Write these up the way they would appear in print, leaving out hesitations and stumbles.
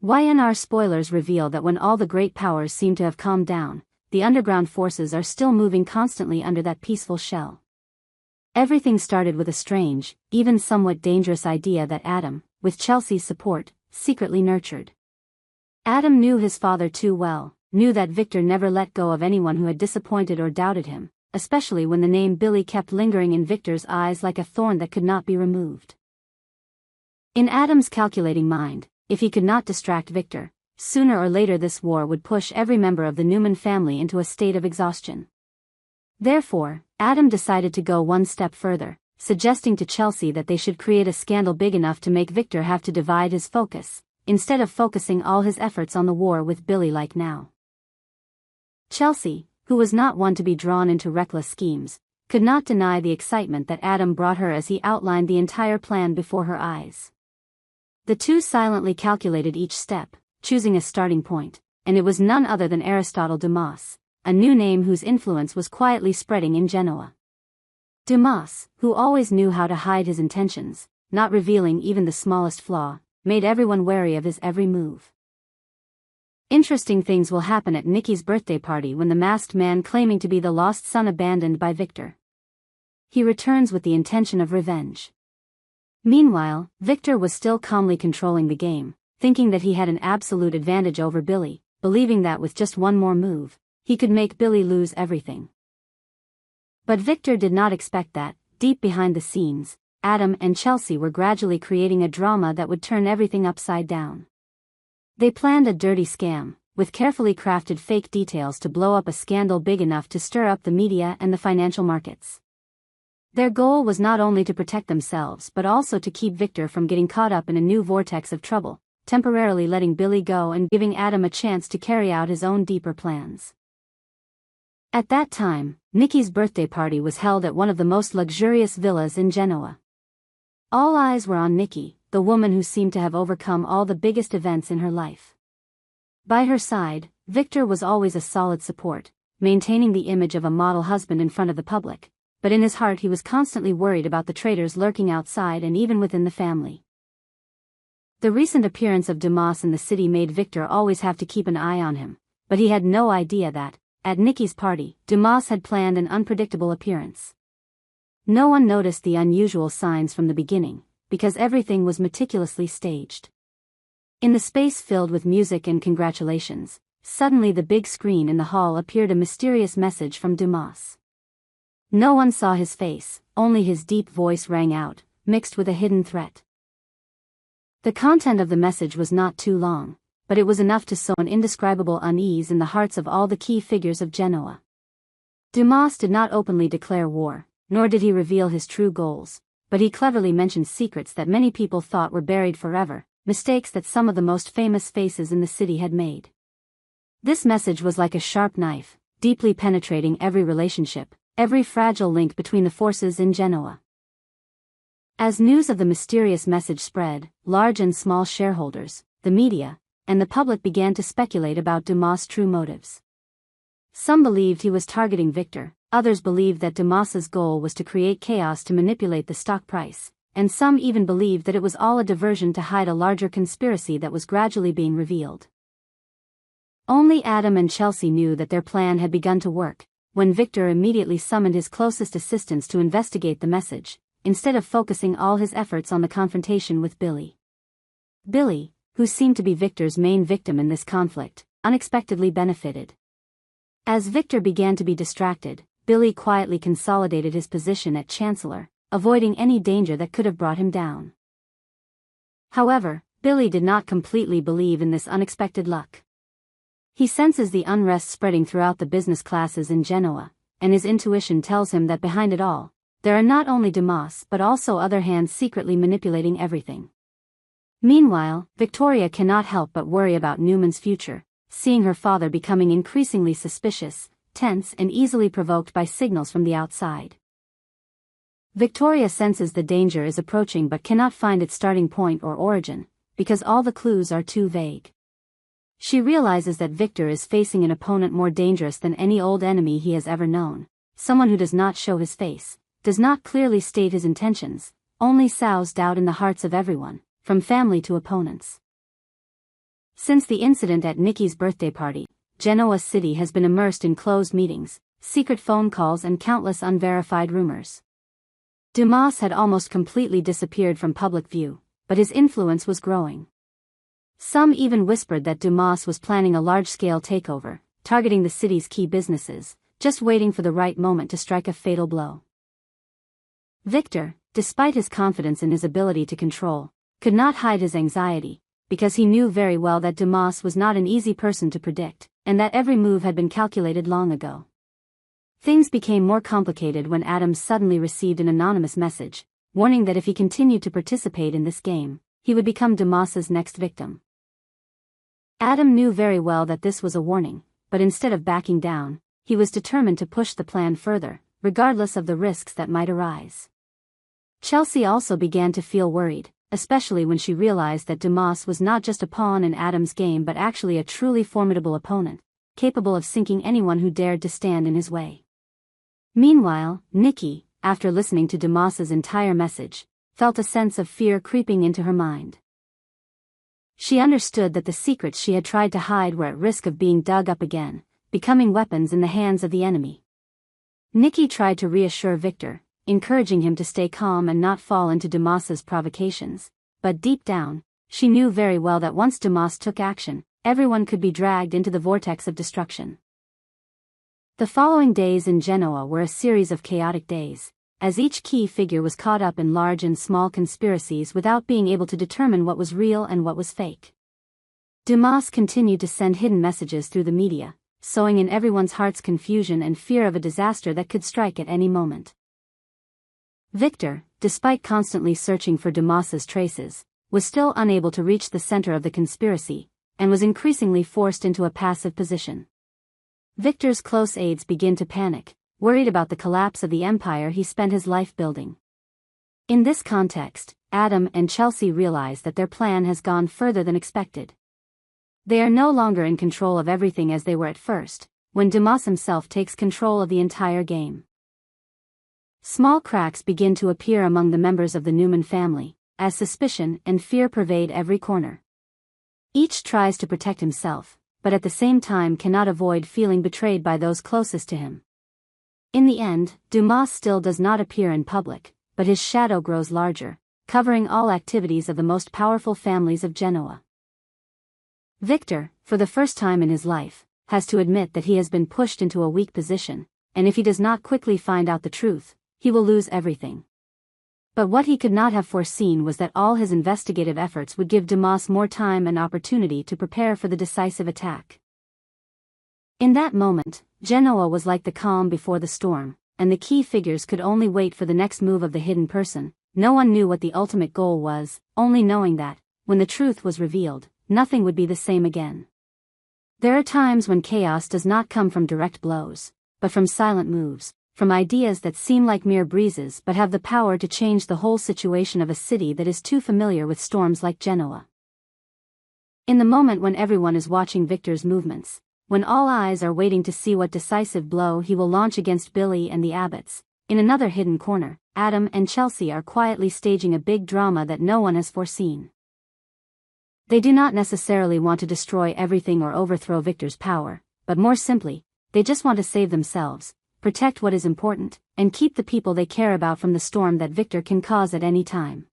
Y&R Spoilers reveal that when all the great powers seem to have calmed down, the underground forces are still moving constantly under that peaceful shell. Everything started with a strange, even somewhat dangerous idea that Adam, with Chelsea's support, secretly nurtured. Adam knew his father too well, knew that Victor never let go of anyone who had disappointed or doubted him, especially when the name Billy kept lingering in Victor's eyes like a thorn that could not be removed. In Adam's calculating mind, if he could not distract Victor, sooner or later this war would push every member of the Newman family into a state of exhaustion. Therefore, Adam decided to go one step further, suggesting to Chelsea that they should create a scandal big enough to make Victor have to divide his focus, instead of focusing all his efforts on the war with Billy like now. Chelsea, who was not one to be drawn into reckless schemes, could not deny the excitement that Adam brought her as he outlined the entire plan before her eyes. The two silently calculated each step, choosing a starting point, and it was none other than Aristotle Dumas, a new name whose influence was quietly spreading in Genoa. Dumas, who always knew how to hide his intentions, not revealing even the smallest flaw, made everyone wary of his every move. Interesting things will happen at Nikki's birthday party when the masked man claiming to be the lost son abandoned by Victor. He returns with the intention of revenge. Meanwhile, Victor was still calmly controlling the game, thinking that he had an absolute advantage over Billy, believing that with just one more move, he could make Billy lose everything. But Victor did not expect that, deep behind the scenes, Adam and Chelsea were gradually creating a drama that would turn everything upside down. They planned a dirty scam, with carefully crafted fake details to blow up a scandal big enough to stir up the media and the financial markets. Their goal was not only to protect themselves but also to keep Victor from getting caught up in a new vortex of trouble, temporarily letting Billy go and giving Adam a chance to carry out his own deeper plans. At that time, Nikki's birthday party was held at one of the most luxurious villas in Genoa. All eyes were on Nikki, the woman who seemed to have overcome all the biggest events in her life. By her side, Victor was always a solid support, maintaining the image of a model husband in front of the public, but in his heart he was constantly worried about the traitors lurking outside and even within the family. The recent appearance of Dumas in the city made Victor always have to keep an eye on him, but he had no idea that, at Nikki's party, Dumas had planned an unpredictable appearance. No one noticed the unusual signs from the beginning, because everything was meticulously staged. In the space filled with music and congratulations, suddenly the big screen in the hall appeared a mysterious message from Dumas. No one saw his face, only his deep voice rang out, mixed with a hidden threat. The content of the message was not too long, but it was enough to sow an indescribable unease in the hearts of all the key figures of Genoa. Dumas did not openly declare war, nor did he reveal his true goals, but he cleverly mentioned secrets that many people thought were buried forever, mistakes that some of the most famous faces in the city had made. This message was like a sharp knife, deeply penetrating every relationship, every fragile link between the forces in Genoa. As news of the mysterious message spread, large and small shareholders, the media, and the public began to speculate about Dumas' true motives. Some believed he was targeting Victor, others believed that Dumas's goal was to create chaos to manipulate the stock price, and some even believed that it was all a diversion to hide a larger conspiracy that was gradually being revealed. Only Adam and Chelsea knew that their plan had begun to work, when Victor immediately summoned his closest assistants to investigate the message, instead of focusing all his efforts on the confrontation with Billy. Billy, who seemed to be Victor's main victim in this conflict, unexpectedly benefited. As Victor began to be distracted, Billy quietly consolidated his position at Chancellor, avoiding any danger that could have brought him down. However, Billy did not completely believe in this unexpected luck. He senses the unrest spreading throughout the business classes in Genoa, and his intuition tells him that behind it all, there are not only Dumas but also other hands secretly manipulating everything. Meanwhile, Victoria cannot help but worry about Newman's future, seeing her father becoming increasingly suspicious, tense and easily provoked by signals from the outside. Victoria senses the danger is approaching but cannot find its starting point or origin, because all the clues are too vague. She realizes that Victor is facing an opponent more dangerous than any old enemy he has ever known, someone who does not show his face, does not clearly state his intentions, only sows doubt in the hearts of everyone, from family to opponents. Since the incident at Nikki's birthday party, Genoa City has been immersed in closed meetings, secret phone calls and countless unverified rumors. Dumas had almost completely disappeared from public view, but his influence was growing. Some even whispered that Dumas was planning a large-scale takeover, targeting the city's key businesses, just waiting for the right moment to strike a fatal blow. Victor, despite his confidence in his ability to control, could not hide his anxiety, because he knew very well that Dumas was not an easy person to predict, and that every move had been calculated long ago. Things became more complicated when Adam suddenly received an anonymous message, warning that if he continued to participate in this game, he would become Dumas's next victim. Adam knew very well that this was a warning, but instead of backing down, he was determined to push the plan further, regardless of the risks that might arise. Chelsea also began to feel worried, especially when she realized that Dumas was not just a pawn in Adam's game but actually a truly formidable opponent, capable of sinking anyone who dared to stand in his way. Meanwhile, Nikki, after listening to Dumas's entire message, felt a sense of fear creeping into her mind. She understood that the secrets she had tried to hide were at risk of being dug up again, becoming weapons in the hands of the enemy. Nikki tried to reassure Victor, encouraging him to stay calm and not fall into Dumas's provocations, but deep down, she knew very well that once Dumas took action, everyone could be dragged into the vortex of destruction. The following days in Genoa were a series of chaotic days, as each key figure was caught up in large and small conspiracies without being able to determine what was real and what was fake. Dumas continued to send hidden messages through the media, sowing in everyone's hearts confusion and fear of a disaster that could strike at any moment. Victor, despite constantly searching for Dumas's traces, was still unable to reach the center of the conspiracy, and was increasingly forced into a passive position. Victor's close aides began to panic, worried about the collapse of the empire he spent his life building. In this context, Adam and Chelsea realize that their plan has gone further than expected. They are no longer in control of everything as they were at first, when Dumas himself takes control of the entire game. Small cracks begin to appear among the members of the Newman family, as suspicion and fear pervade every corner. Each tries to protect himself, but at the same time cannot avoid feeling betrayed by those closest to him. In the end, Dumas still does not appear in public, but his shadow grows larger, covering all activities of the most powerful families of Genoa. Victor, for the first time in his life, has to admit that he has been pushed into a weak position, and if he does not quickly find out the truth, he will lose everything. But what he could not have foreseen was that all his investigative efforts would give Dumas more time and opportunity to prepare for the decisive attack. In that moment, Genoa was like the calm before the storm, and the key figures could only wait for the next move of the hidden person. No one knew what the ultimate goal was, only knowing that, when the truth was revealed, nothing would be the same again. There are times when chaos does not come from direct blows, but from silent moves, from ideas that seem like mere breezes but have the power to change the whole situation of a city that is too familiar with storms like Genoa. In the moment when everyone is watching Victor's movements, when all eyes are waiting to see what decisive blow he will launch against Billy and the Abbots, in another hidden corner, Adam and Chelsea are quietly staging a big drama that no one has foreseen. They do not necessarily want to destroy everything or overthrow Victor's power, but more simply, they just want to save themselves, protect what is important, and keep the people they care about from the storm that Victor can cause at any time.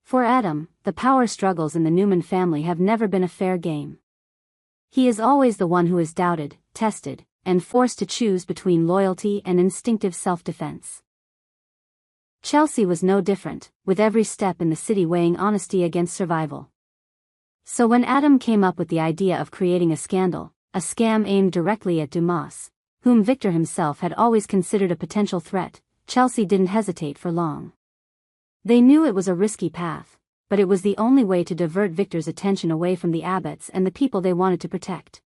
For Adam, the power struggles in the Newman family have never been a fair game. He is always the one who is doubted, tested, and forced to choose between loyalty and instinctive self-defense. Chelsea was no different, with every step in the city weighing honesty against survival. So when Adam came up with the idea of creating a scandal, a scam aimed directly at Dumas, whom Victor himself had always considered a potential threat, Chelsea didn't hesitate for long. They knew it was a risky path, but it was the only way to divert Victor's attention away from the Abbots and the people they wanted to protect.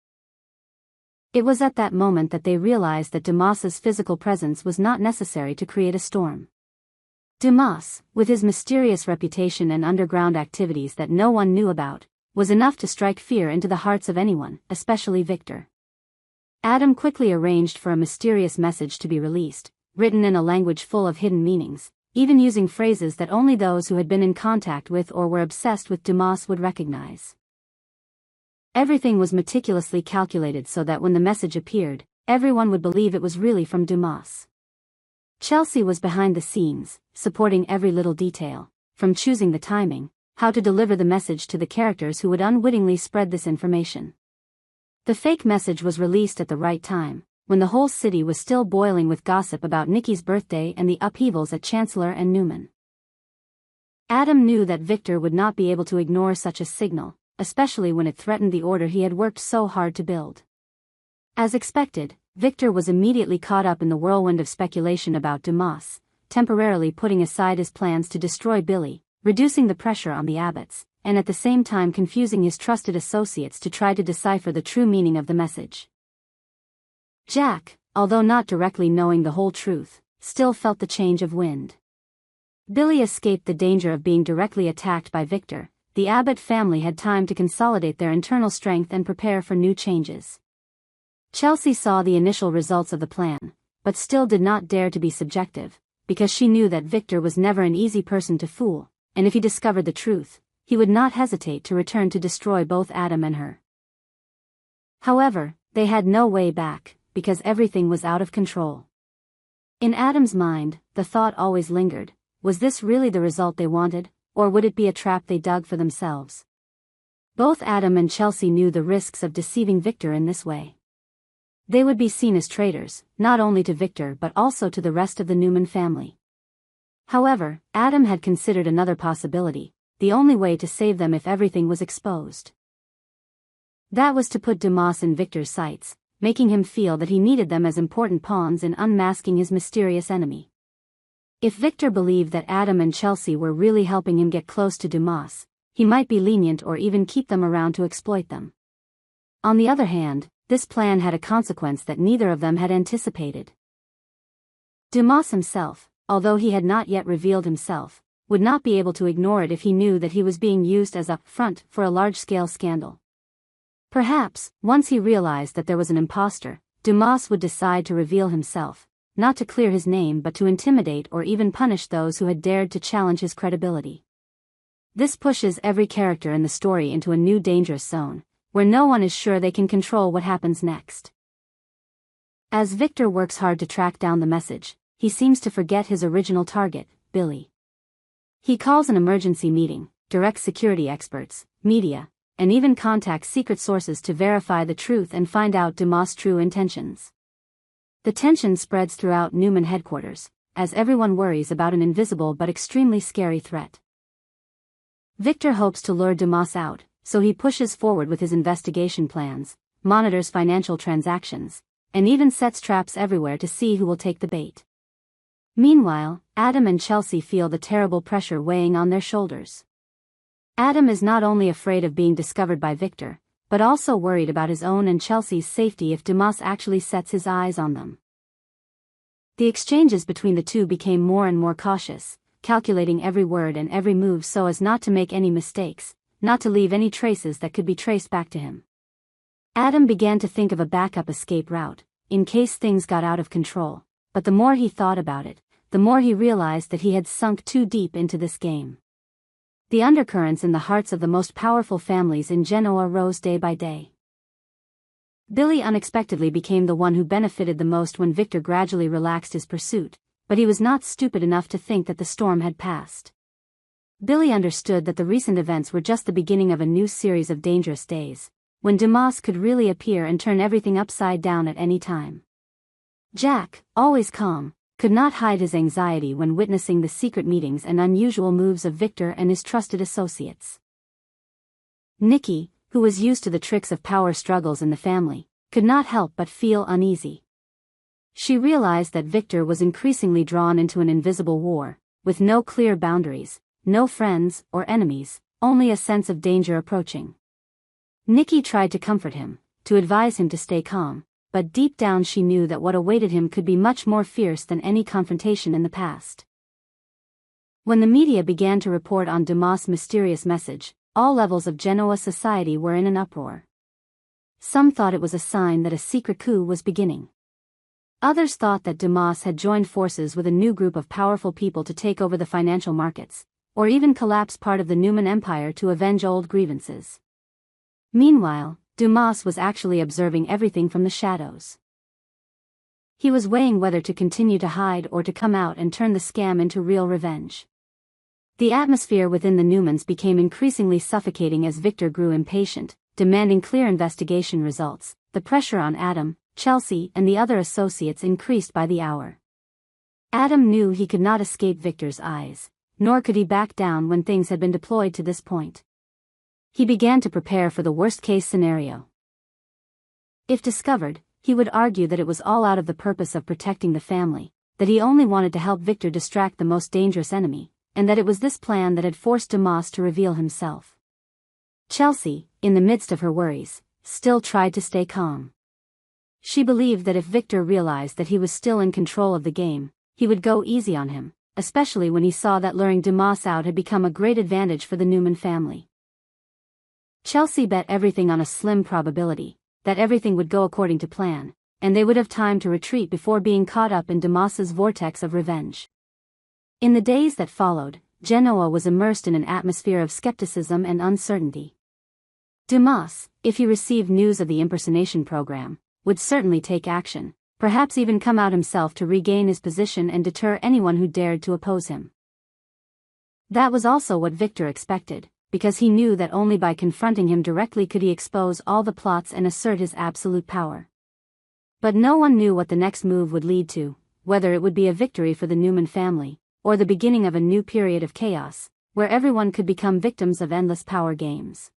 It was at that moment that they realized that Dumas's physical presence was not necessary to create a storm. Dumas, with his mysterious reputation and underground activities that no one knew about, was enough to strike fear into the hearts of anyone, especially Victor. Adam quickly arranged for a mysterious message to be released, written in a language full of hidden meanings, even using phrases that only those who had been in contact with or were obsessed with Dumas would recognize. Everything was meticulously calculated so that when the message appeared, everyone would believe it was really from Dumas. Chelsea was behind the scenes, supporting every little detail, from choosing the timing, how to deliver the message to the characters who would unwittingly spread this information. The fake message was released at the right time, when the whole city was still boiling with gossip about Nikki's birthday and the upheavals at Chancellor and Newman. Adam knew that Victor would not be able to ignore such a signal, especially when it threatened the order he had worked so hard to build. As expected, Victor was immediately caught up in the whirlwind of speculation about Dumas, temporarily putting aside his plans to destroy Billy, reducing the pressure on the abbots, and at the same time confusing his trusted associates to try to decipher the true meaning of the message. Jack, although not directly knowing the whole truth, still felt the change of wind. Billy escaped the danger of being directly attacked by Victor. The Abbott family had time to consolidate their internal strength and prepare for new changes. Chelsea saw the initial results of the plan, but still did not dare to be subjective, because she knew that Victor was never an easy person to fool, and if he discovered the truth, he would not hesitate to return to destroy both Adam and her. However, they had no way back, because everything was out of control. In Adam's mind, the thought always lingered, was this really the result they wanted, or would it be a trap they dug for themselves? Both Adam and Chelsea knew the risks of deceiving Victor in this way. They would be seen as traitors, not only to Victor but also to the rest of the Newman family. However, Adam had considered another possibility, the only way to save them if everything was exposed. That was to put Dumas in Victor's sights, making him feel that he needed them as important pawns in unmasking his mysterious enemy. If Victor believed that Adam and Chelsea were really helping him get close to Dumas, he might be lenient or even keep them around to exploit them. On the other hand, this plan had a consequence that neither of them had anticipated. Dumas himself, although he had not yet revealed himself, would not be able to ignore it if he knew that he was being used as a front for a large-scale scandal. Perhaps, once he realized that there was an imposter, Dumas would decide to reveal himself, not to clear his name but to intimidate or even punish those who had dared to challenge his credibility. This pushes every character in the story into a new dangerous zone, where no one is sure they can control what happens next. As Victor works hard to track down the message, he seems to forget his original target, Billy. He calls an emergency meeting, directs security experts, media, and even contacts secret sources to verify the truth and find out Dumas' true intentions. The tension spreads throughout Newman headquarters, as everyone worries about an invisible but extremely scary threat. Victor hopes to lure Dumas out, so he pushes forward with his investigation plans, monitors financial transactions, and even sets traps everywhere to see who will take the bait. Meanwhile, Adam and Chelsea feel the terrible pressure weighing on their shoulders. Adam is not only afraid of being discovered by Victor, but also worried about his own and Chelsea's safety if Dumas actually sets his eyes on them. The exchanges between the two became more and more cautious, calculating every word and every move so as not to make any mistakes, not to leave any traces that could be traced back to him. Adam began to think of a backup escape route, in case things got out of control, but the more he thought about it, the more he realized that he had sunk too deep into this game. The undercurrents in the hearts of the most powerful families in Genoa rose day by day. Billy unexpectedly became the one who benefited the most when Victor gradually relaxed his pursuit, but he was not stupid enough to think that the storm had passed. Billy understood that the recent events were just the beginning of a new series of dangerous days, when Dumas could really appear and turn everything upside down at any time. Jack, always calm, could not hide his anxiety when witnessing the secret meetings and unusual moves of Victor and his trusted associates. Nikki, who was used to the tricks of power struggles in the family, could not help but feel uneasy. She realized that Victor was increasingly drawn into an invisible war, with no clear boundaries, no friends or enemies, only a sense of danger approaching. Nikki tried to comfort him, to advise him to stay calm, but deep down she knew that what awaited him could be much more fierce than any confrontation in the past. When the media began to report on Dumas' mysterious message, all levels of Genoa society were in an uproar. Some thought it was a sign that a secret coup was beginning. Others thought that Dumas had joined forces with a new group of powerful people to take over the financial markets, or even collapse part of the Newman empire to avenge old grievances. Meanwhile, Dumas was actually observing everything from the shadows. He was weighing whether to continue to hide or to come out and turn the scam into real revenge. The atmosphere within the Newmans became increasingly suffocating as Victor grew impatient, demanding clear investigation results. The pressure on Adam, Chelsea, and the other associates increased by the hour. Adam knew he could not escape Victor's eyes, nor could he back down when things had been deployed to this point. He began to prepare for the worst-case scenario. If discovered, he would argue that it was all out of the purpose of protecting the family, that he only wanted to help Victor distract the most dangerous enemy, and that it was this plan that had forced Dumas to reveal himself. Chelsea, in the midst of her worries, still tried to stay calm. She believed that if Victor realized that he was still in control of the game, he would go easy on him, especially when he saw that luring Dumas out had become a great advantage for the Newman family. Chelsea bet everything on a slim probability that everything would go according to plan, and they would have time to retreat before being caught up in Dumas's vortex of revenge. In the days that followed, Genoa was immersed in an atmosphere of skepticism and uncertainty. Dumas, if he received news of the impersonation program, would certainly take action, perhaps even come out himself to regain his position and deter anyone who dared to oppose him. That was also what Victor expected, because he knew that only by confronting him directly could he expose all the plots and assert his absolute power. But no one knew what the next move would lead to, whether it would be a victory for the Newman family, or the beginning of a new period of chaos, where everyone could become victims of endless power games.